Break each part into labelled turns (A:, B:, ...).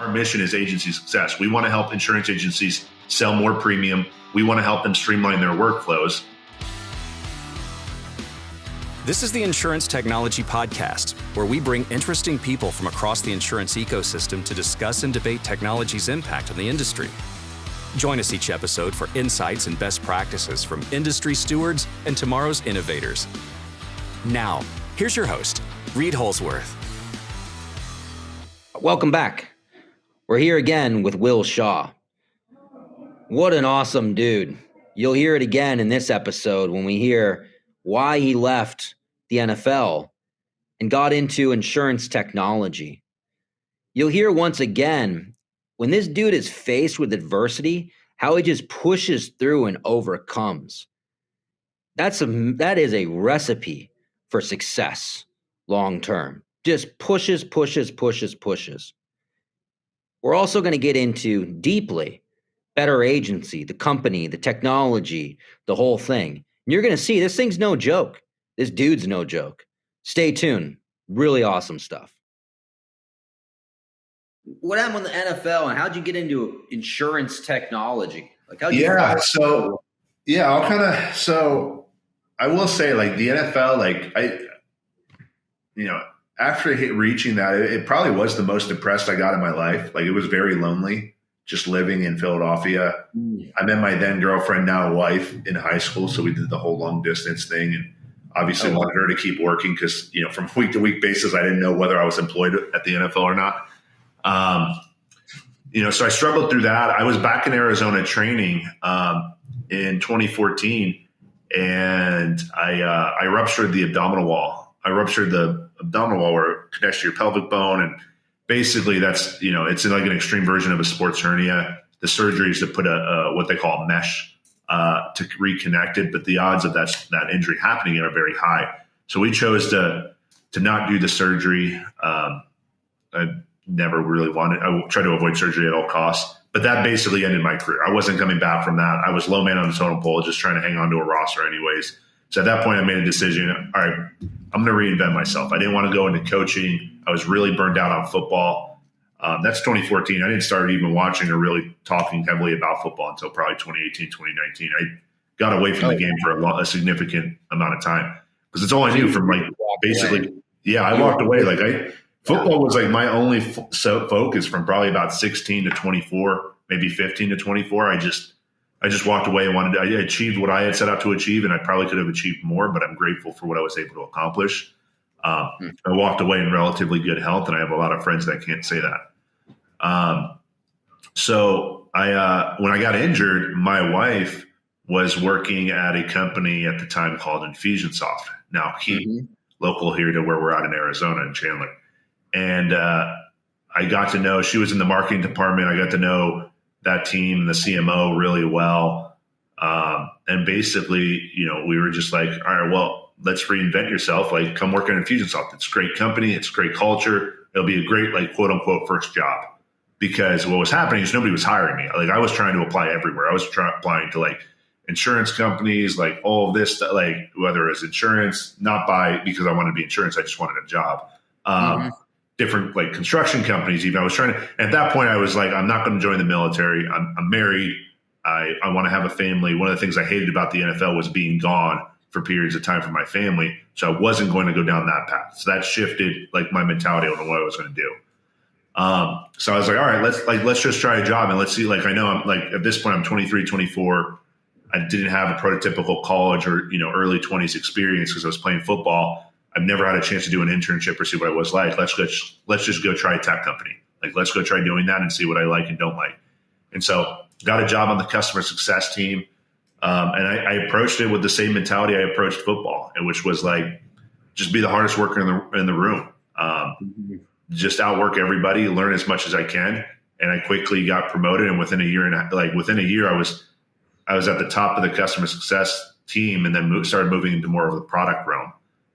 A: Our mission is agency success. We want to help insurance agencies sell more premium. We want to help them streamline their workflows.
B: This is the Insurance Technology Podcast, where we bring interesting people from across the insurance ecosystem to discuss and debate technology's impact on the industry. Join us each episode for insights and best practices from industry stewards and tomorrow's innovators. Now, here's your host, Reid Holsworth.
C: Welcome back. We're here again with Will Shaw. What an awesome dude. You'll hear it again in this episode when we hear why he left the NFL and got into insurance technology. You'll hear once again, when this dude is faced with adversity, how he just pushes through and overcomes. That is a recipe for success long term. Just pushes. We're also going to get into deeply better agency, the company, the technology, the whole thing. And you're going to see this thing's no joke. This dude's no joke. Stay tuned. Really awesome stuff. What happened with the NFL and how'd you get into insurance technology? Like, how'd you
A: I will say, like, the NFL, after reaching that, it probably was the most depressed I got in my life. Like, it was very lonely just living in Philadelphia. I met my then girlfriend, now wife, in high school. So we did the whole long distance thing, and obviously wanted her to keep working because, from week to week basis, I didn't know whether I was employed at the NFL or not. So I struggled through that. I was back in Arizona training in 2014, and I ruptured the abdominal wall. I ruptured the abdominal wall where it connects to your pelvic bone. And basically that's, it's like an extreme version of a sports hernia. The surgery is to put what they call a mesh to reconnect it. But the odds of that injury happening are very high. So we chose to not do the surgery. I never really wanted, I tried to avoid surgery at all costs. But that basically ended my career. I wasn't coming back from that. I was low man on the totem pole, just trying to hang on to a roster anyways. So at that point, I made a decision. All right, I'm going to reinvent myself. I didn't want to go into coaching. I was really burned out on football. That's 2014. I didn't start even watching or really talking heavily about football until probably 2018, 2019. I got away from the game for a significant amount of time because it's all I knew from basically. Yeah, I walked away. Football was my only focus from probably about 16 to 24, maybe 15 to 24. I just walked away and I achieved what I had set out to achieve, and I probably could have achieved more, but I'm grateful for what I was able to accomplish. I walked away in relatively good health, and I have a lot of friends that can't say that. So when I got injured, my wife was working at a company at the time called Infusionsoft. Now, local here to where we're at in Arizona in Chandler. And I got to know, she was in the marketing department. I got to know that team, the CMO, really well. And basically, we were just like, all right, well, let's reinvent yourself. Like, come work at Infusionsoft. It's a great company. It's great culture. It'll be a great, quote unquote, first job. Because what was happening is nobody was hiring me. I was trying to apply everywhere. I was applying to insurance companies, all of this, whether it's insurance, not because I wanted to be insurance. I just wanted a job. Different construction companies. Even I was trying to, at that point I was I'm not going to join the military. I'm married. I want to have a family. One of the things I hated about the NFL was being gone for periods of time from my family. So I wasn't going to go down that path. So that shifted my mentality on what I was going to do. So I was all right, let's just try a job and let's see. I know I'm at this point I'm 23, 24. I didn't have a prototypical college or, early 20s experience because I was playing football. I've never had a chance to do an internship or see what it was like. Let's just go try a tech company. Let's go try doing that and see what I like and don't like. And so got a job on the customer success team. And I approached it with the same mentality I approached football, which was just be the hardest worker in the room. Just outwork everybody, learn as much as I can. And I quickly got promoted. And within a year, I was at the top of the customer success team, and then started moving into more of the product realm.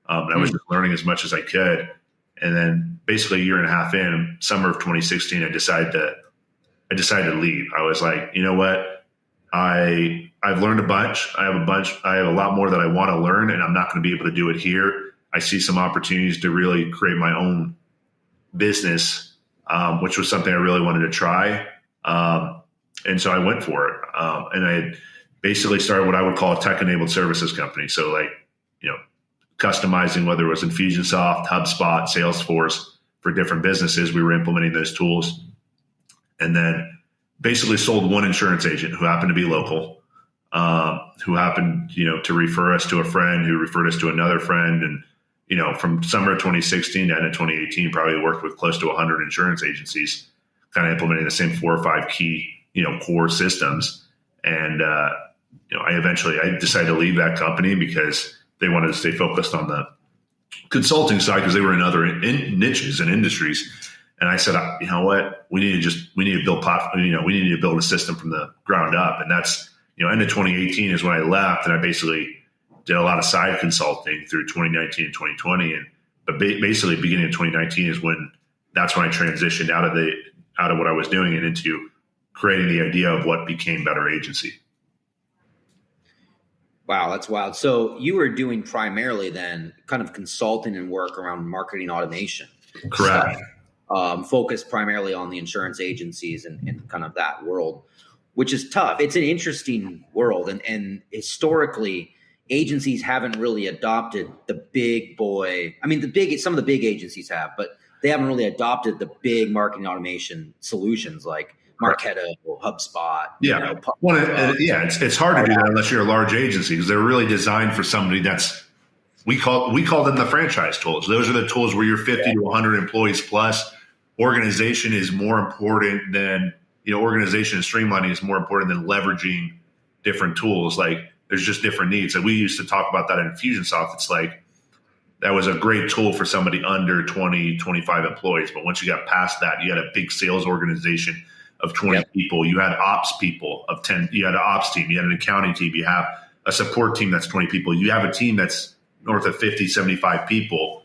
A: And I was just learning as much as I could. And then basically a year and a half in, summer of 2016, I decided to leave. I was like, you know what? I've learned a bunch. I have a lot more that I want to learn, and I'm not going to be able to do it here. I see some opportunities to really create my own business which was something I really wanted to try. And so I went for it. And I had basically started what I would call a tech-enabled services company. So like, customizing, whether it was Infusionsoft, HubSpot, Salesforce for different businesses, we were implementing those tools. And then basically sold one insurance agent who happened to be local, who happened, to refer us to a friend who referred us to another friend. And, from summer of 2016 to end of 2018, probably worked with close to 100 insurance agencies, kind of implementing the same 4 or 5 key, core systems. And, I decided to leave that company because they wanted to stay focused on the consulting side because they were in other niches and industries. And I said, you know what, we need to build platform, we need to build a system from the ground up. And that's, end of 2018 is when I left, and I basically did a lot of side consulting through 2019 and 2020. But basically beginning of 2019 is that's when I transitioned out of what I was doing and into creating the idea of what became Better Agency.
C: Wow, that's wild. So you were doing primarily then kind of consulting and work around marketing automation.
A: Correct.
C: Focused primarily on the insurance agencies and kind of that world, which is tough. It's an interesting world. And historically, agencies haven't really adopted the big boy. I mean, some of the big agencies have, but they haven't really adopted the big marketing automation solutions like Marketo, HubSpot.
A: Yeah. It's hard to do that unless you're a large agency because they're really designed for somebody we call them the franchise tools. Those are the tools where you're 50 to 100 employees plus. Organization is more important than, organization and streamlining is more important than leveraging different tools. Like there's just different needs. And we used to talk about that in Infusionsoft. It's like, that was a great tool for somebody under 20, 25 employees. But once you got past that, you had a big sales organization of 20 people. You had ops people of 10. You had an ops team. You had an accounting team. You have a support team that's 20 people. You have a team that's north of 50, 75 people,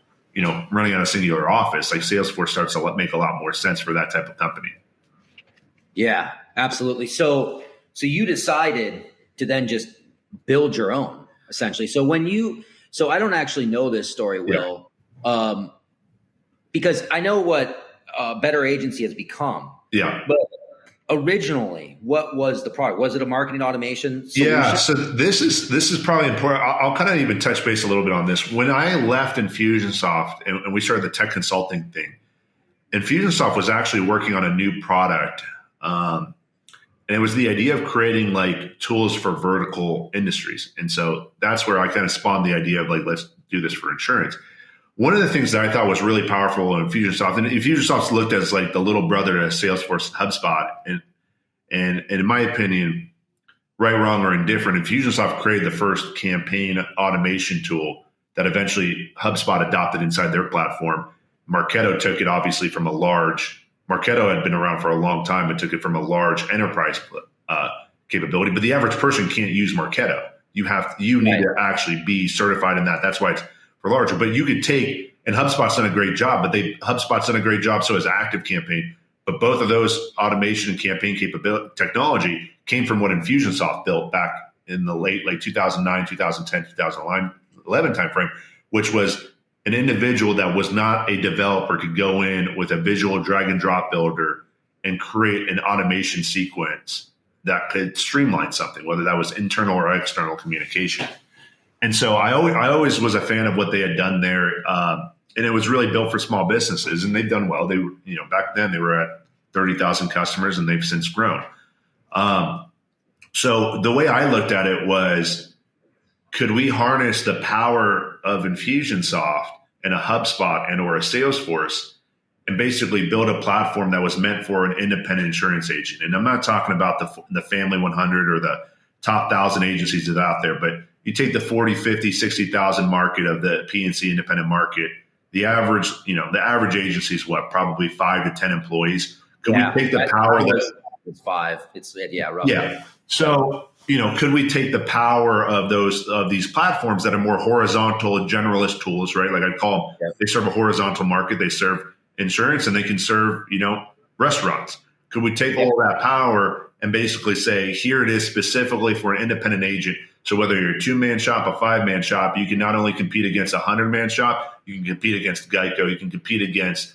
A: running on a singular office. Like Salesforce starts to make a lot more sense for that type of company.
C: Yeah, absolutely. So you decided to then just build your own, essentially. So I don't actually know this story, Will, because I know what Better Agency has become.
A: Yeah.
C: But originally, what was the product? Was it a marketing automation solution?
A: Yeah. So this is probably important. I'll kind of even touch base a little bit on this. When I left Infusionsoft and we started the tech consulting thing, Infusionsoft was actually working on a new product. And it was the idea of creating like tools for vertical industries. And so that's where I kind of spawned the idea of like, let's do this for insurance. One of the things that I thought was really powerful in Infusionsoft, and Infusionsoft's looked as like the little brother to Salesforce and HubSpot. And in my opinion, right, wrong, or indifferent, Infusionsoft created the first campaign automation tool that eventually HubSpot adopted inside their platform. Marketo took it obviously from Marketo had been around for a long time, but took it from a large enterprise capability. But the average person can't use Marketo. You need to actually be certified in that. That's why it's for larger. But you could take, and HubSpot's done a great job, HubSpot's done a great job, so has ActiveCampaign. But both of those automation and campaign capability technology came from what Infusionsoft built back in the late 2009, 2010, 2011 timeframe, which was an individual that was not a developer could go in with a visual drag and drop builder and create an automation sequence that could streamline something, whether that was internal or external communication. And so I always was a fan of what they had done there. And it was really built for small businesses, and they've done well. They were, back then they were at 30,000 customers, and they've since grown. So the way I looked at it was, could we harness the power of Infusionsoft and a HubSpot and or a Salesforce and basically build a platform that was meant for an independent insurance agent? And I'm not talking about the family 100 or the top 1,000 agencies that are out there, but you take the 40, 50, 60,000 market of the P&C independent market, the average agency is what, probably 5 to 10 employees. Could we take the power that
C: it's 5? It's roughly.
A: Yeah. So, could we take the power of these platforms that are more horizontal and generalist tools, right? Like I'd call them, they serve a horizontal market, they serve insurance, and they can serve, restaurants. Could we take all that power and basically say, here it is specifically for an independent agent? So whether you're a 2-man shop, a 5-man shop, you can not only compete against a 100-man shop, you can compete against Geico, you can compete against,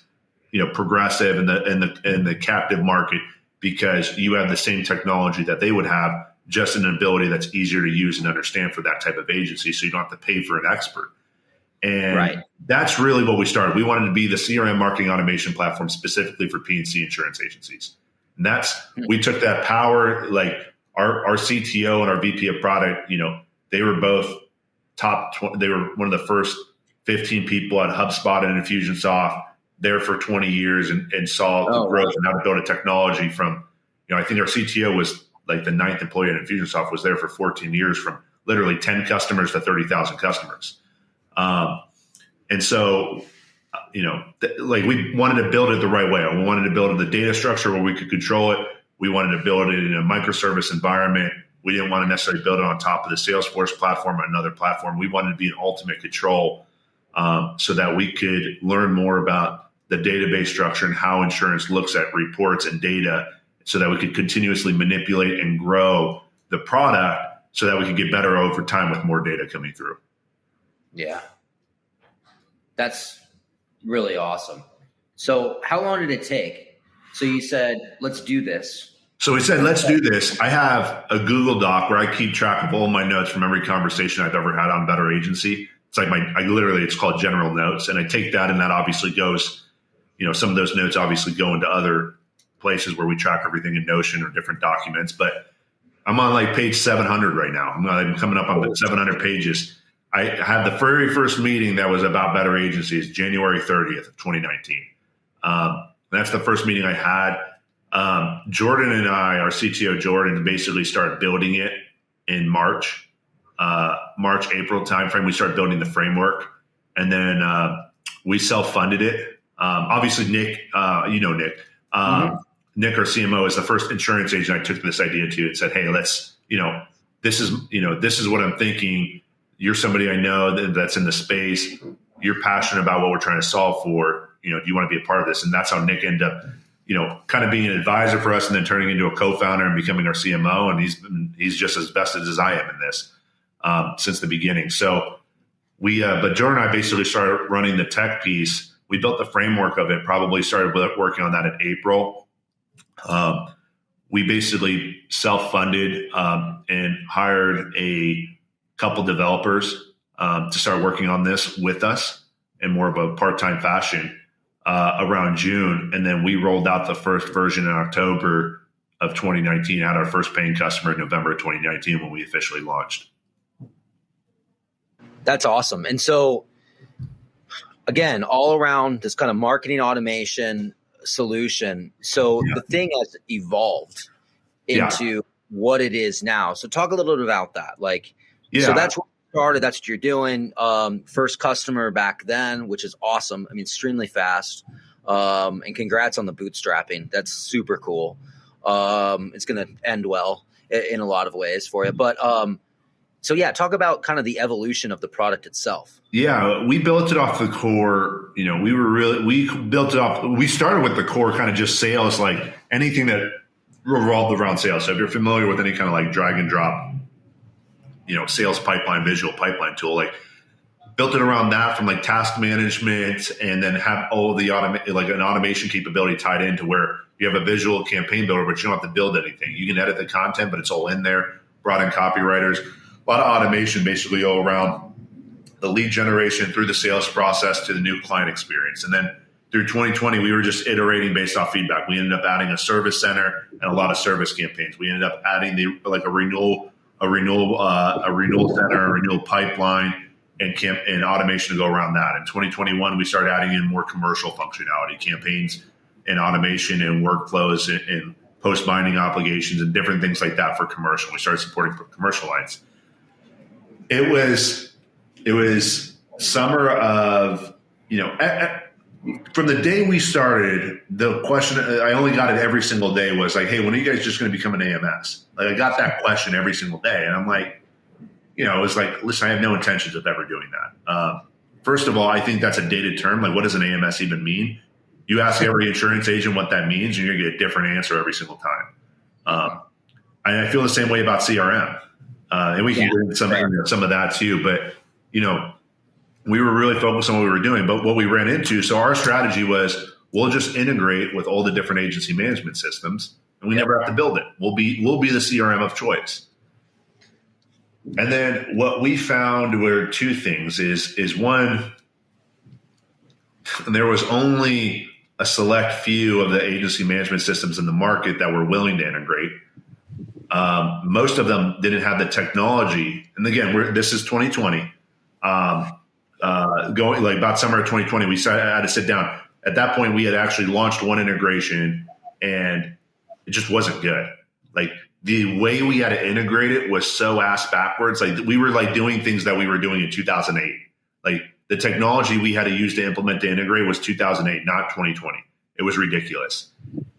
A: Progressive and the captive market, because you have the same technology that they would have, just an ability that's easier to use and understand for that type of agency. So you don't have to pay for an expert. And that's really what we started. We wanted to be the CRM marketing automation platform specifically for P&C insurance agencies. And we took that power, like our CTO and our VP of product, they were both top 20, they were one of the first 15 people at HubSpot and Infusionsoft, there for 20 years and saw the growth and how to build a technology from, I think our CTO was like the 9th employee at Infusionsoft, was there for 14 years, from literally 10 customers to 30,000 customers. And so, we wanted to build it the right way. We wanted to build the data structure where we could control it. We wanted to build it in a microservice environment. We didn't want to necessarily build it on top of the Salesforce platform or another platform. We wanted to be in ultimate control, so that we could learn more about the database structure and how insurance looks at reports and data, so that we could continuously manipulate and grow the product so that we could get better over time with more data coming through.
C: Yeah. That's really awesome. So how long did it take? So you said, let's do this.
A: So we said, let's do this. I have a Google Doc where I keep track of all my notes from every conversation I've ever had on Better Agency. It's like it's called general notes. And I take that, and that obviously goes, some of those notes obviously go into other places where we track everything in Notion or different documents. But I'm on like page 700 right now. I'm coming up on 700 pages. I had the very first meeting that was about Better Agencies, January 30th of 2019. That's the first meeting I had. Jordan and I, our CTO Jordan, basically started building it in March, April timeframe. We started building the framework, and then we self-funded it. Obviously, Nick, Nick. Nick, our CMO, is the first insurance agent I took this idea to and said, hey, let's, this is what I'm thinking. You're somebody I know that's in the space. You're passionate about what we're trying to solve for. Do you want to be a part of this? And that's how Nick ended up, kind of being an advisor for us, and then turning into a co-founder and becoming our CMO. And he's just as vested as I am in this since the beginning. So but Jordan and I basically started running the tech piece. We built the framework of it, probably started working on that in April. We basically self-funded and hired a couple developers to start working on this with us in more of a part-time fashion around June. And then we rolled out the first version in October of 2019, had our first paying customer in November of 2019 when we officially launched.
C: That's awesome. And so, again, all around this kind of marketing automation solution. So the thing has evolved into what it is now. So talk a little bit about that. So that's what started. That's what you're doing. First customer back then, which is awesome. I mean, extremely fast. And congrats on the bootstrapping. That's super cool. It's going to end well in a lot of ways for you. But talk about kind of the evolution of the product itself.
A: Yeah, we built it off the core. We built it off. We started with the core kind of just sales, like anything that revolved around sales. So if you're familiar with any kind of like drag and drop, sales pipeline, visual pipeline tool, built it around that, from like task management, and then have all the an automation capability tied into where you have a visual campaign builder, but you don't have to build anything. You can edit the content, but it's all in there. Brought in copywriters, a lot of automation basically all around the lead generation through the sales process to the new client experience. And then through 2020, we were just iterating based off feedback. We ended up adding a service center and a lot of service campaigns. We ended up adding a renewal center, a renewal pipeline, and automation to go around that. In 2021, we started adding in more commercial functionality, campaigns and automation and workflows and post-binding obligations and different things like that for commercial. We started supporting commercial lines. It was summer of, from the day we started, the question I only got it every single day was like, hey, when are you guys just going to become an AMS? I got that question every single day. And I'm like, it was like, listen, I have no intentions of ever doing that. First of all, I think that's a dated term. Like, what does an AMS even mean? You ask every insurance agent what that means, and you're going to get a different answer every single time. And I feel the same way about CRM. And we can get into some of that too. But, we were really focused on what we were doing. But what we ran into, so our strategy was, we'll just integrate with all the different agency management systems, and we never have to build it. We'll be the CRM of choice. And then what we found were two things is one, there was only a select few of the agency management systems in the market that were willing to integrate. Most of them didn't have the technology. And again, this is 2020. Going like about summer of 2020, we had to sit down. At that point, we had actually launched one integration, and it just wasn't good. Like the way we had to integrate it was so ass backwards. Like we were like doing things that we were doing in 2008. Like the technology we had to use to implement to integrate was 2008, not 2020. It was ridiculous.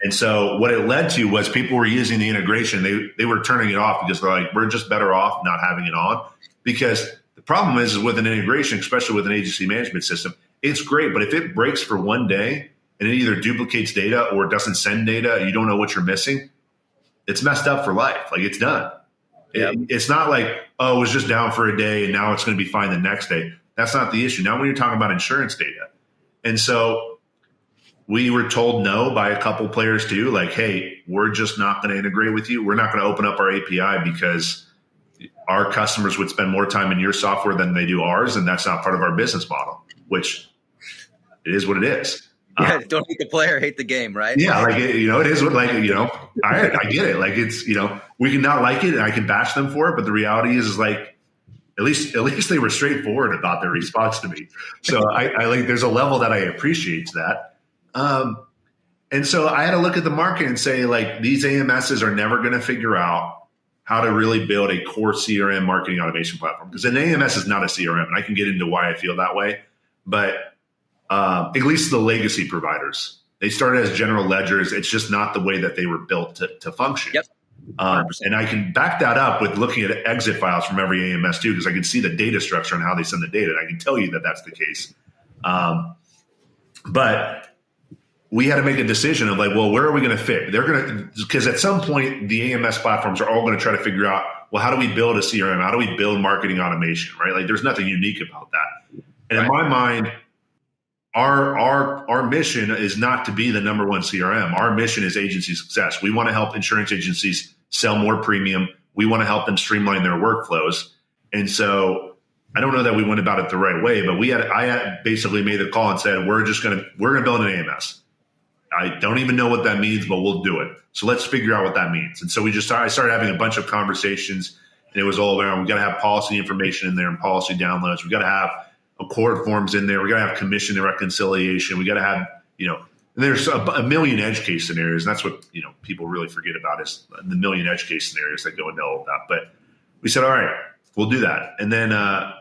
A: And so what it led to was people were using the integration. They were turning it off because they're like, we're just better off not having it on. Because the problem is with an integration, especially with an agency management system, it's great. But if it breaks for one day and it either duplicates data or it doesn't send data, you don't know what you're missing, it's messed up for life. Like it's done. Yep. It's not like, oh, it was just down for a day and now it's going to be fine the next day. That's not the issue. Now when you're talking about insurance data. And so we were told no by a couple players too, like, hey, we're just not going to integrate with you. We're not going to open up our API because our customers would spend more time in your software than they do ours. And that's not part of our business model, which it is what it is.
C: Yeah, don't hate the player, hate the game, right?
A: Yeah, like, it is what, like, I get it. Like, it's, we can not like it and I can bash them for it. But the reality is like, at least they were straightforward about their response to me. So I like, there's a level that I appreciate that. And so I had to look at the market and say, like, these AMSs are never going to figure out how to really build a core CRM marketing automation platform. Because an AMS is not a CRM. And I can get into why I feel that way. But at least the legacy providers, they started as general ledgers. It's just not the way that they were built to function.
C: Yep.
A: And I can back that up with looking at exit files from every AMS too, because I can see the data structure and how they send the data. And I can tell you that that's the case. But we had to make a decision of like, well, where are we going to fit? Because at some point the AMS platforms are all going to try to figure out, well, how do we build a CRM? How do we build marketing automation, right? Like there's nothing unique about that. And in my mind, our mission is not to be the number one CRM. Our mission is agency success. We want to help insurance agencies sell more premium. We want to help them streamline their workflows. And so I don't know that we went about it the right way, but I had basically made the call and said, we're going to build an AMS. I don't even know what that means, but we'll do it. So let's figure out what that means. And so I started having a bunch of conversations, and it was all around, we got to have policy information in there and policy downloads. We got to have accord forms in there. We got to have commission and reconciliation. We got to have, and there's a million edge case scenarios. And that's what, people really forget about is the million edge case scenarios that go into all of that. But we said, all right, we'll do that. And then, I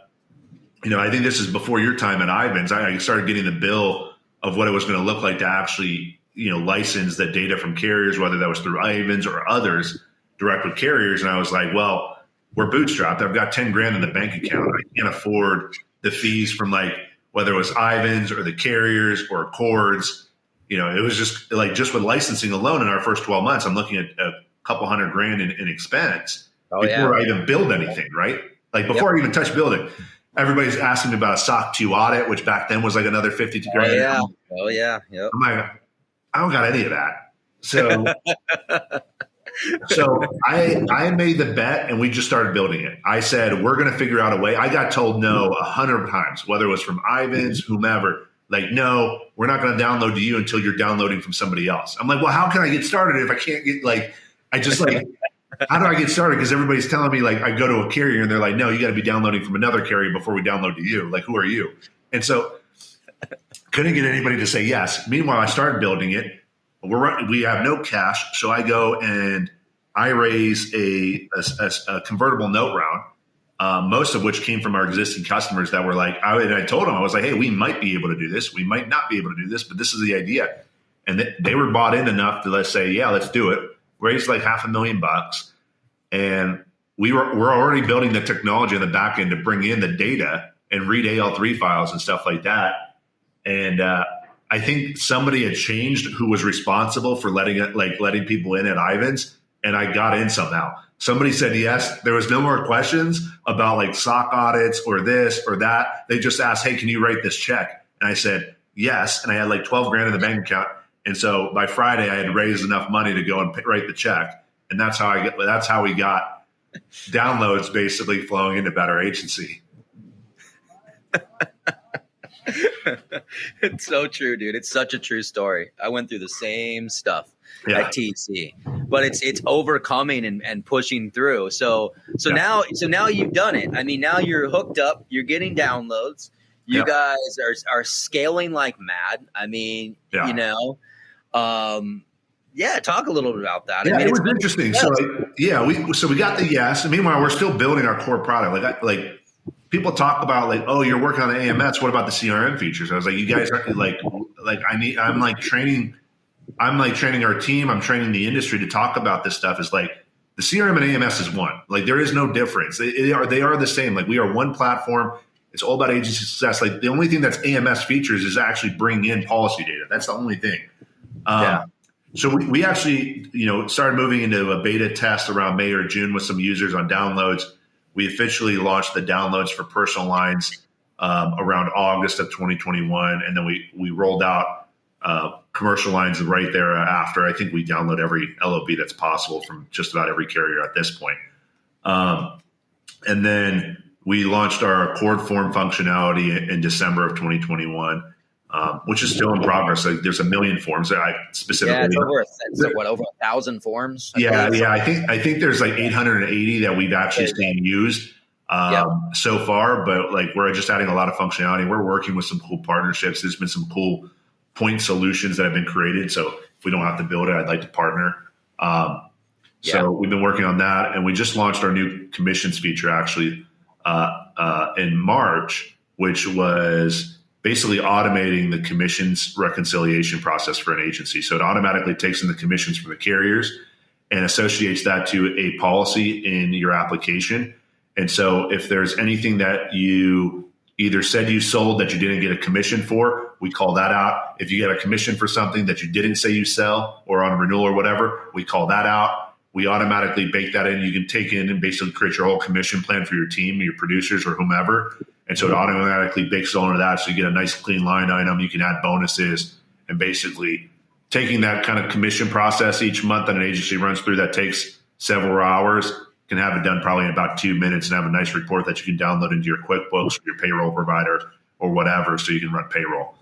A: think this is before your time at Ivans. I started getting the bill of what it was going to look like to actually, license the data from carriers, whether that was through Ivans or others, direct with carriers. And I was like, well, we're bootstrapped. I've got 10 grand in the bank account. I can't afford the fees from like, whether it was Ivans or the carriers or Accords. It was just like, just with licensing alone in our first 12 months, I'm looking at a couple $100,000 in expense before I even build anything, right? Like before I even touch building. Everybody's asking me about a SOC 2 audit, which back then was like another $52,000.
C: Oh yeah. Yep.
A: I'm like, I don't got any of that. So, I made the bet and we just started building it. I said, we're going to figure out a way. I got told no 100 times, whether it was from Ivans, whomever, like, no, we're not going to download to you until you're downloading from somebody else. I'm like, well, how can I get started if I can't get how do I get started? Because everybody's telling me, like, I go to a carrier and they're like, no, you got to be downloading from another carrier before we download to you. Like, who are you? And so couldn't get anybody to say yes. Meanwhile, I started building it. We have no cash. So I go and I raise a convertible note round, most of which came from our existing customers that were like, I told them, I was like, hey, we might be able to do this. We might not be able to do this, but this is the idea. And they were bought in enough to let's say, yeah, let's do it. Raised like $500,000. And we're already building the technology on the back end to bring in the data and read AL3 files and stuff like that. And I think somebody had changed who was responsible for letting people in at Ivans, and I got in somehow. Somebody said yes. There was no more questions about like SOC audits or this or that. They just asked, hey, can you write this check? And I said, yes. And I had like 12 grand in the bank account. And so by Friday I had raised enough money to go and write the check. And that's how we got downloads basically flowing into Better Agency.
C: It's so true, dude. It's such a true story. I went through the same stuff at TC, but it's overcoming and pushing through. So now you've done it. I mean, now you're hooked up, you're getting downloads. You guys are scaling like mad. I mean, talk a little bit about that.
A: Yeah,
C: I mean,
A: it was interesting. So we got the yes. And meanwhile, we're still building our core product. Like people talk about like, oh, you're working on the AMS. What about the CRM features? I was like, you guys are I'm training our team. I'm training the industry to talk about this stuff. Is like the CRM and AMS is one. Like there is no difference. They are the same. Like we are one platform. It's all about agency success. Like the only thing that's AMS features is actually bring in policy data. That's the only thing. So we actually, started moving into a beta test around May or June with some users on downloads. We officially launched the downloads for personal lines around August of 2021. And then we rolled out commercial lines right thereafter. I think we download every LOB that's possible from just about every carrier at this point. And then we launched our Accord form functionality in December of 2021, which is still in progress. Like there's 1 million forms that I specifically.
C: Yeah, it's over 1,000 forms.
A: I think there's like 880 that we've actually seen used so far. But like we're just adding a lot of functionality. We're working with some cool partnerships. There's been some cool point solutions that have been created. So if we don't have to build it, I'd like to partner. So we've been working on that, and we just launched our new commissions feature actually in March, which was basically automating the commissions reconciliation process for an agency. So it automatically takes in the commissions from the carriers and associates that to a policy in your application. And so if there's anything that you either said you sold that you didn't get a commission for, we call that out. If you get a commission for something that you didn't say you sell or on a renewal or whatever, we call that out. We automatically bake that in. You can take in and basically create your whole commission plan for your team, your producers or whomever. And so it automatically bakes all into that. So you get a nice clean line item. You can add bonuses, and basically taking that kind of commission process each month that an agency runs through that takes several hours, can have it done probably in about 2 minutes and have a nice report that you can download into your QuickBooks or your payroll provider or whatever, so you can run payroll.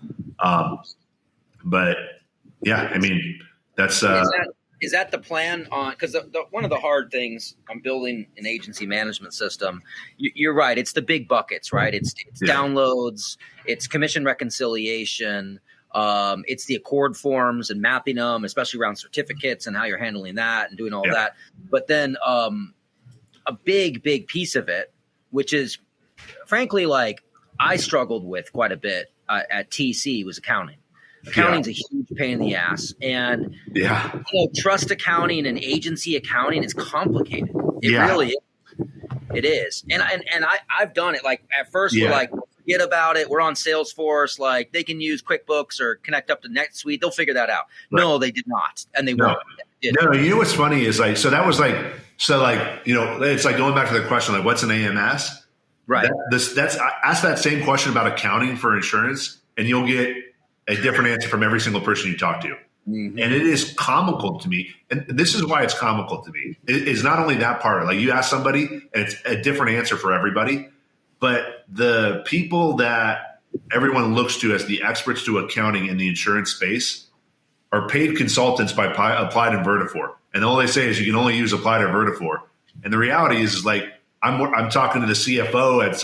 A: But yeah, I mean, that's
C: Is that the plan on? Because one of the hard things on building an agency management system, you're right. It's the big buckets, right? It's downloads, it's commission reconciliation, it's the Accord forms and mapping them, especially around certificates and how you're handling that and doing all that. But then a big piece of it, which is frankly like I struggled with quite a bit at TC, was accounting. Accounting's a huge pain in the ass, and trust accounting and agency accounting is complicated. It really is. It is, and I've done it. Like at first, we're like, forget about it. We're on Salesforce. Like they can use QuickBooks or connect up to NetSuite. They'll figure that out. Right. No, they did not, and they won't.
A: No, you know what's funny is like it's like going back to the question like, what's an AMS?
C: Right.
A: Ask that same question about accounting for insurance, and you'll get a different answer from every single person you talk to. Mm-hmm. And it is comical to me. And this is why it's comical to me. It is not only that part, like you ask somebody and it's a different answer for everybody, but the people that everyone looks to as the experts to accounting in the insurance space are paid consultants by Applied and Vertafore. And all they say is you can only use Applied or Vertafore. And the reality is like, I'm talking to the CFO at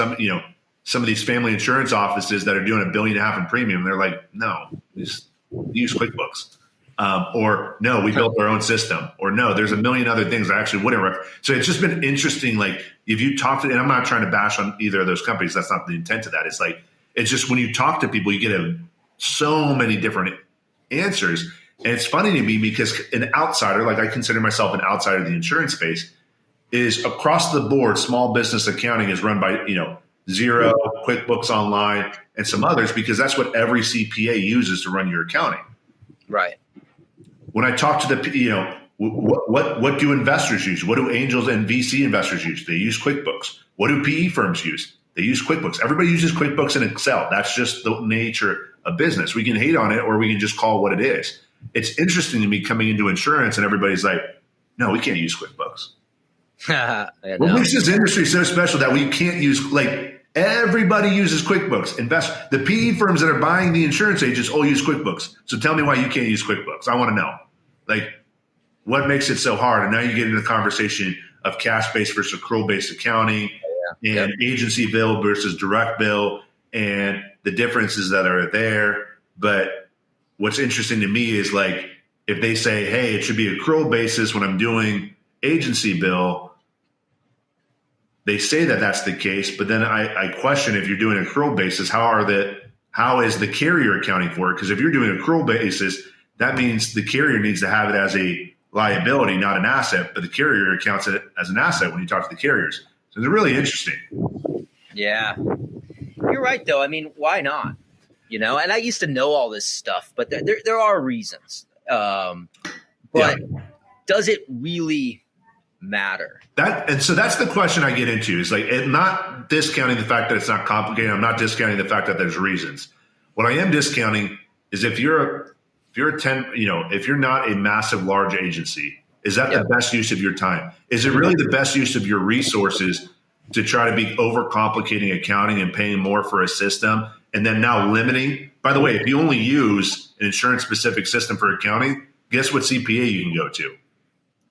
A: some of these family insurance offices that are doing $1.5 billion in premium. They're like, no, just use QuickBooks. Or no, we built our own system. Or no, there's a million other things I actually wouldn't recommend. So it's just been interesting. Like if you talk to, and I'm not trying to bash on either of those companies. That's not the intent of that. It's like, it's just when you talk to people, you get so many different answers. And it's funny to me because an outsider, like I consider myself an outsider of the insurance space, is across the board, small business accounting is run by, Xero, QuickBooks Online, and some others, because that's what every CPA uses to run your accounting.
C: Right.
A: When I talk to what do investors use? What do angels and VC investors use? They use QuickBooks. What do PE firms use? They use QuickBooks. Everybody uses QuickBooks and Excel. That's just the nature of business. We can hate on it or we can just call it what it is. It's interesting to me coming into insurance and everybody's like, no, we can't use QuickBooks. What makes this industry so special that we can't use, like, everybody uses QuickBooks. The PE firms that are buying the insurance agents all use QuickBooks. So tell me why you can't use QuickBooks. I want to know. Like, what makes it so hard? And now you get into the conversation of cash-based versus accrual-based accounting and agency bill versus direct bill and the differences that are there. But what's interesting to me is, like, if they say, hey, it should be accrual basis when I'm doing agency bill, they say that that's the case, but then I question if you're doing accrual basis, how is the carrier accounting for it? Because if you're doing accrual basis, that means the carrier needs to have it as a liability, not an asset, but the carrier accounts it as an asset when you talk to the carriers. So it's really interesting.
C: Yeah, you're right though. I mean, why not? You know, and I used to know all this stuff, but there are reasons. But does it really matter?
A: So that's the question I get into, is like, not discounting the fact that it's not complicated. I'm not discounting the fact that there's reasons. What I am discounting is if you're not a massive, large agency, is that the best use of your time? Is it really the best use of your resources to try to be overcomplicating accounting and paying more for a system and then now limiting? By the way, if you only use an insurance-specific system for accounting, guess what CPA you can go to?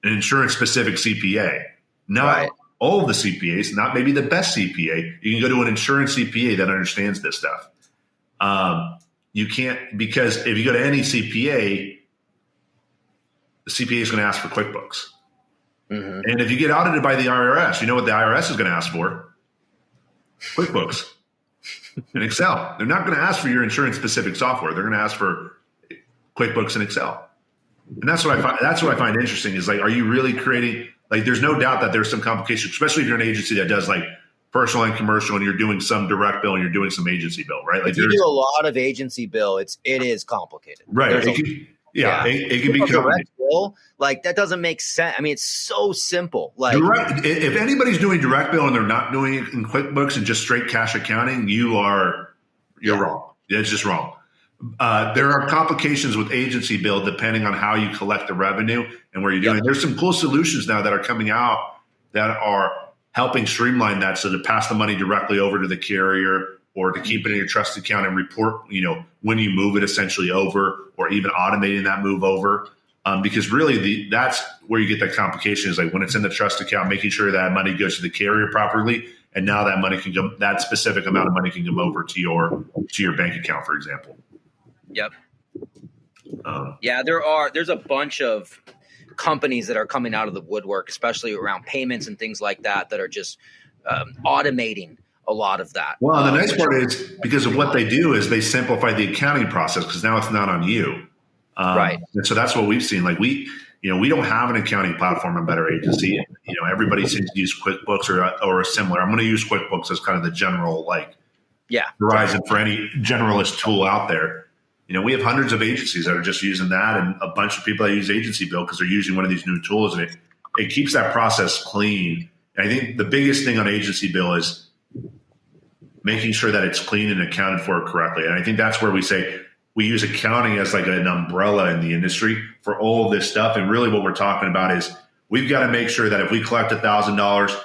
A: An insurance-specific CPA. Not all of the CPAs, not maybe the best CPA. You can go to an insurance CPA that understands this stuff. You can't, because if you go to any CPA, the CPA is going to ask for QuickBooks. Mm-hmm. And if you get audited by the IRS, you know what the IRS is going to ask for? QuickBooks and Excel. They're not going to ask for your insurance-specific software. They're going to ask for QuickBooks and Excel. And that's what I find interesting is, like, are you really creating, like, there's no doubt that there's some complications, especially if you're an agency that does like personal and commercial and you're doing some direct bill and you're doing some agency bill, right? Like,
C: if you do a lot of agency bill, it is complicated.
A: Right. It can be complicated.
C: Bill, like, that doesn't make sense. I mean, it's so simple. Like,
A: you're right. If anybody's doing direct bill and they're not doing it in QuickBooks and just straight cash accounting, you're wrong. It's just wrong. There are complications with agency bill depending on how you collect the revenue and where you're doing. There's some cool solutions now that are coming out that are helping streamline that, so to pass the money directly over to the carrier or to keep it in your trust account and report, when you move it essentially over, or even automating that move over. Because really that's where you get that complication, is like when it's in the trust account, making sure that money goes to the carrier properly. And now that money can go, that specific amount of money can come over to your bank account, for example.
C: Yep. There's a bunch of companies that are coming out of the woodwork, especially around payments and things like that are just automating a lot of that.
A: Well, the nice part is, because of what they do, is they simplify the accounting process, because now it's not on you.
C: Right.
A: And so that's what we've seen. Like, we don't have an accounting platform in Better Agency. Everybody seems to use QuickBooks or similar. I'm going to use QuickBooks as kind of the general, horizon for any generalist tool out there. We have hundreds of agencies that are just using that, and a bunch of people that use agency bill because they're using one of these new tools, and it keeps that process clean. And I think the biggest thing on agency bill is making sure that it's clean and accounted for correctly. And I think that's where we say we use accounting as like an umbrella in the industry for all of this stuff. And really what we're talking about is we've got to make sure that if we collect $1,000,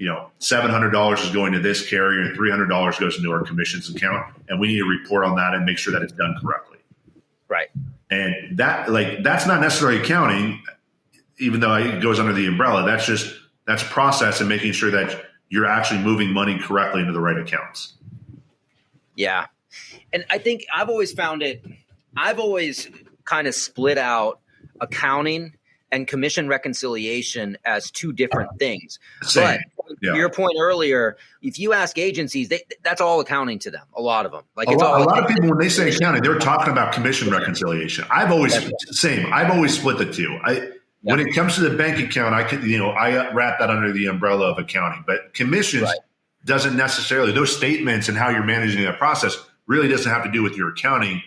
A: $700 is going to this carrier and $300 goes into our commissions account. And we need to report on that and make sure that it's done correctly.
C: Right.
A: And that's not necessarily accounting, even though it goes under the umbrella. That's process and making sure that you're actually moving money correctly into the right accounts.
C: Yeah. And I think I've always kind of split out accounting and commission reconciliation as two different things.
A: Same.
C: But to your point earlier, if you ask agencies, that's all accounting to them. A lot of them.
A: A lot of people, when they say accounting, they're talking about commission reconciliation. I've always split the two. When it comes to the bank account, I wrap that under the umbrella of accounting. But commissions doesn't necessarily, those statements and how you're managing that process really doesn't have to do with your accounting.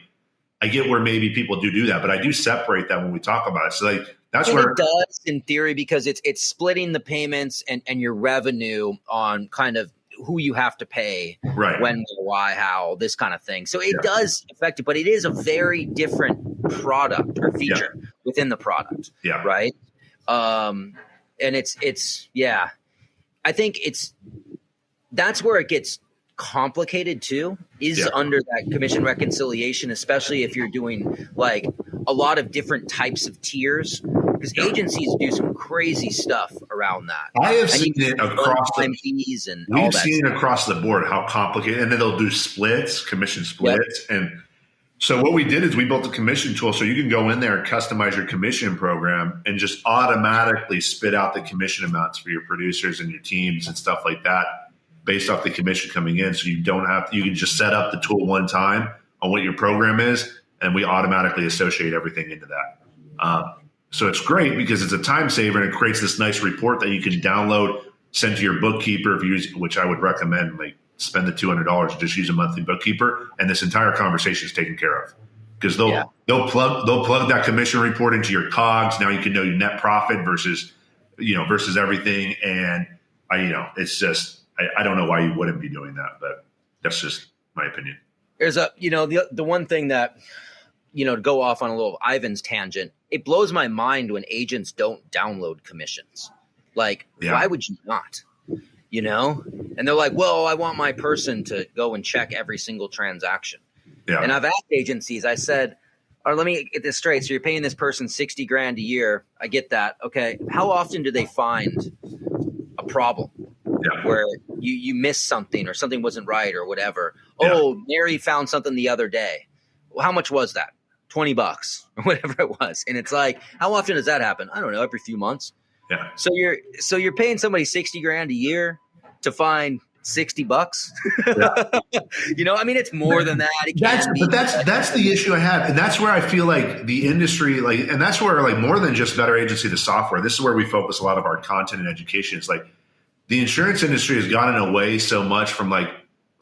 A: I get where maybe people do that, but I do separate that when we talk about it. So that's where
C: it does in theory, because it's splitting the payments and your revenue on kind of who you have to pay,
A: right,
C: when, why, how, this kind of thing. So it does affect it, but it is a very different product or feature within the product.
A: Yeah.
C: Right. And it's I think that's where it gets complicated too, is under that commission reconciliation, especially if you're doing like a lot of different types of tiers, because agencies do some crazy stuff around that.
A: I have seen it across the
C: fees and
A: we've
C: all that
A: seen
C: stuff.
A: it across the board how complicated, and then they'll do commission splits. And so what we did is we built a commission tool so you can go in there and customize your commission program and just automatically spit out the commission amounts for your producers and your teams and stuff like that based off the commission coming in. So you can just set up the tool one time on what your program is, and we automatically associate everything into that. So it's great because it's a time saver, and it creates this nice report that you can download, send to your bookkeeper, which I would recommend, like spend the $200 and just use a monthly bookkeeper, and this entire conversation is taken care of. Because they'll plug that commission report into your COGS. Now you can know your net profit versus everything. And it's just, I don't know why you wouldn't be doing that, but that's just my opinion.
C: There's the one thing that, to go off on a little Ivan's tangent, it blows my mind when agents don't download commissions. Like, why would you not? And they're like, well, I want my person to go and check every single transaction. Yeah. And I've asked agencies, I said, let me get this straight. So you're paying this person $60,000 a year. I get that. Okay. How often do they find a problem where you missed something or something wasn't right or whatever? Yeah. Oh, Mary found something the other day. Well, how much was that? $20 or whatever it was. And it's like, how often does that happen? I don't know, every few months.
A: Yeah.
C: So you're paying somebody $60,000 a year to find $60. Yeah. I mean, it's more than that.
A: That's the issue I have. And that's where I feel like the industry, and that's where more than just Better Agency, the software, this is where we focus a lot of our content and education. It's like the insurance industry has gotten away so much from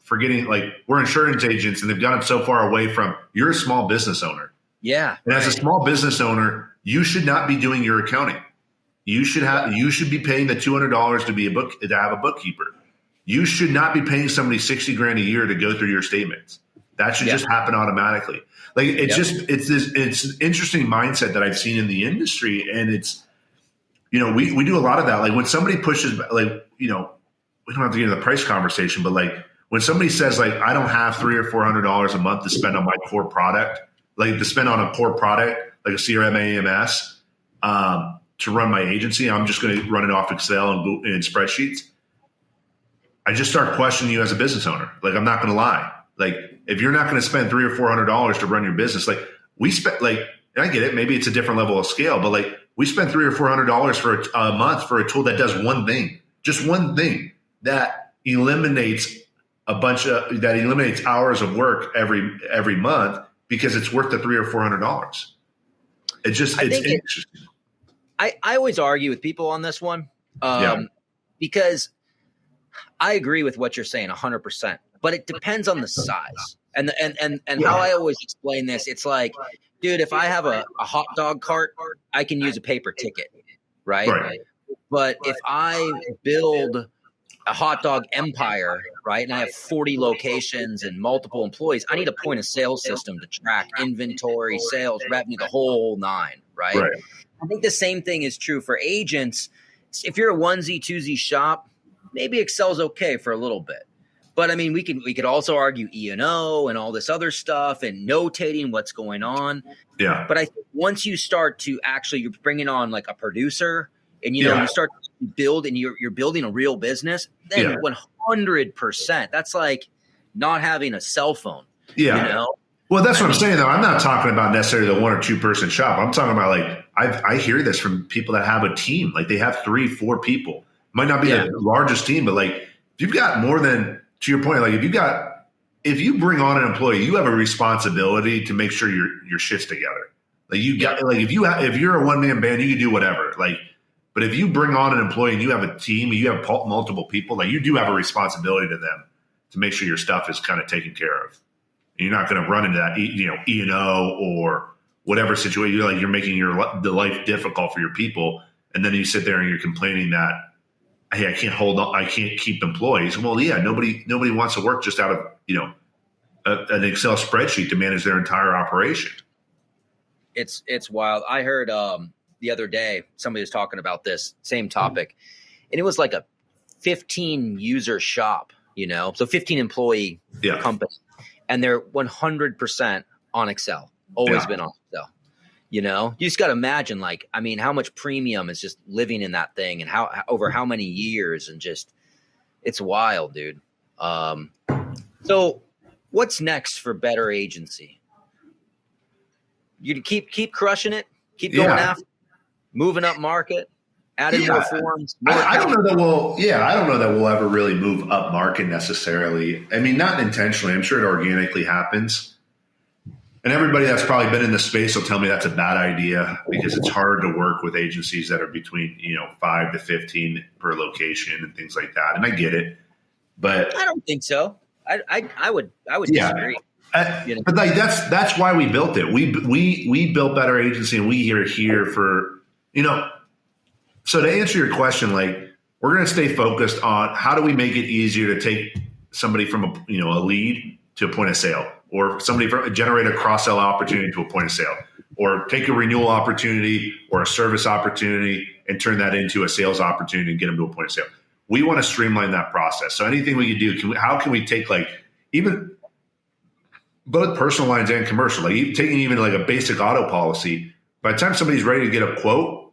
A: forgetting, we're insurance agents, and they've gotten so far away from, you're a small business owner.
C: Yeah.
A: And as a small business owner, you should not be doing your accounting. You should be paying the $200 to have a bookkeeper. You should not be paying somebody $60,000 a year to go through your statements. That should just happen automatically. It's an interesting mindset that I've seen in the industry, and it's, we do a lot of that. Like when somebody pushes, we don't have to get into the price conversation, but when somebody says I don't have $300 or $400 a month to spend on my core product, to spend on a core product like a CRM AMS to run my agency, I'm just going to run it off Excel and spreadsheets. I just start questioning you as a business owner. I'm not going to lie. If you're not going to spend $300 or $400 to run your business, we spend and I get it. Maybe it's a different level of scale, but we spend $300 or $400 for a month for a tool that does one thing, just one thing that eliminates hours of work every month because it's worth the $300 or $400. It's interesting.
C: I always argue with people on this one because I agree with what you're saying 100%, but it depends on the size. And how I always explain this, it's like, dude, if I have a hot dog cart, I can use a paper ticket, right? But if I build a hot dog empire, right, and I have 40 locations and multiple employees, I need a point of sale system to track inventory, sales, revenue, the whole nine, right? I think the same thing is true for agents. If you're a onesie, twosie shop, maybe Excel's okay for a little bit. But I mean, we could also argue E&O and all this other stuff and notating what's going on.
A: Yeah.
C: But I think once you start to you're bringing on a producer and, you start to build and you're building a real business, then 100%, that's like not having a cell phone.
A: Yeah. Well, that's what I'm saying, though. I'm not talking about necessarily the 1 or 2 person shop. I'm talking about I hear this from people that have a team. They have 3-4 people. Might not be the largest team, but if you've got more than, to your point, if you bring on an employee, you have a responsibility to make sure your shit's together. If you're a one-man band, you can do whatever. But if you bring on an employee and you have a team, and you have multiple people, you do have a responsibility to them to make sure your stuff is kind of taken care of. And you're not going to run into that, E&O or whatever situation. You're making the life difficult for your people, and then you sit there and you're complaining that, hey, I can't hold on, I can't keep employees. Well, yeah, nobody wants to work just out of, an Excel spreadsheet to manage their entire operation.
C: It's wild. I heard the other day somebody was talking about this same topic, and it was like a 15 user shop, so 15 employee company, and they're 100% on Excel. Always been on Excel. You just got to imagine, how much premium is just living in that thing, and how over how many years, and just it's wild, dude. So what's next for Better Agency? You keep crushing it, keep going after, moving up market, adding more forms.
A: I don't know that we'll ever really move up market necessarily. I mean, not intentionally. I'm sure it organically happens. And everybody that's probably been in the space will tell me that's a bad idea, because it's hard to work with agencies that are between 5 to 15 per location and things like that. And I get it, but
C: I don't think so. I would disagree.
A: But that's why we built it. We built Better Agency, and we are here for So to answer your question, we're going to stay focused on how do we make it easier to take somebody from a lead to a point of sale, or somebody generate a cross-sell opportunity to a point of sale, or take a renewal opportunity or a service opportunity and turn that into a sales opportunity and get them to a point of sale. We want to streamline that process. So anything we can do, how can we take even both personal lines and commercial, taking even a basic auto policy, by the time somebody's ready to get a quote,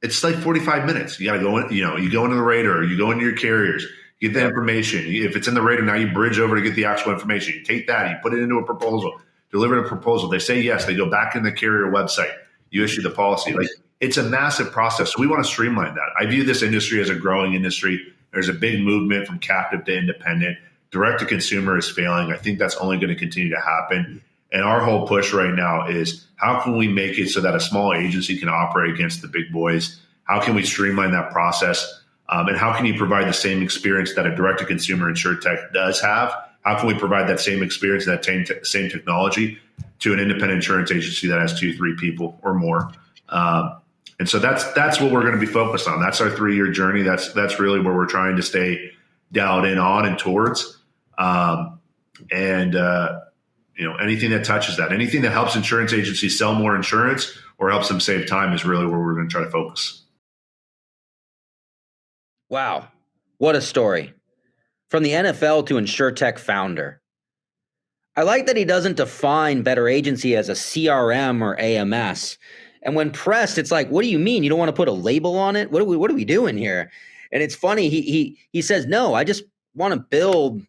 A: it's 45 minutes. You got to go in, you go into the rater, you go into your carriers, get the information. If it's in the rater, now you bridge over to get the actual information. You take that, you put it into a proposal, deliver a proposal. They say yes, they go back in the carrier website. You issue the policy. It's a massive process. So we want to streamline that. I view this industry as a growing industry. There's a big movement from captive to independent. Direct to consumer is failing. I think that's only going to continue to happen. And our whole push right now is, how can we make it so that a small agency can operate against the big boys? How can we streamline that process? And how can you provide the same experience that a direct to consumer Insurtech does have? How can we provide that same experience, that same technology to an independent insurance agency that has 2-3 people or more? And so that's what we're going to be focused on. That's our 3-year journey. That's really where we're trying to stay dialed in on and towards. Anything that touches that, anything that helps insurance agencies sell more insurance or helps them save time is really where we're going to try to focus.
C: Wow. What a story. From the NFL to Insurtech founder. I like that he doesn't define Better Agency as a CRM or AMS. And when pressed, it's what do you mean? You don't want to put a label on it? What are we doing here? And it's funny. He says, no, I just want to build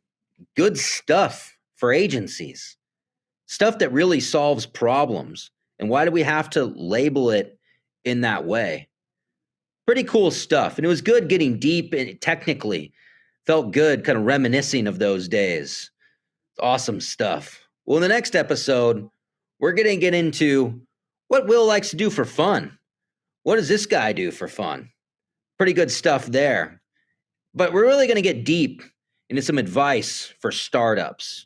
C: good stuff for agencies. Stuff that really solves problems. And why do we have to label it in that way? Pretty cool stuff. And it was good getting deep and technically. Felt good kind of reminiscing of those days. Awesome stuff. Well, in the next episode, we're going to get into what Will likes to do for fun. What does this guy do for fun? Pretty good stuff there. But we're really going to get deep into some advice for startups.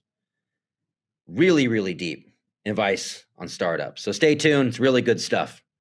C: Really, really deep advice on startups. So stay tuned. It's really good stuff.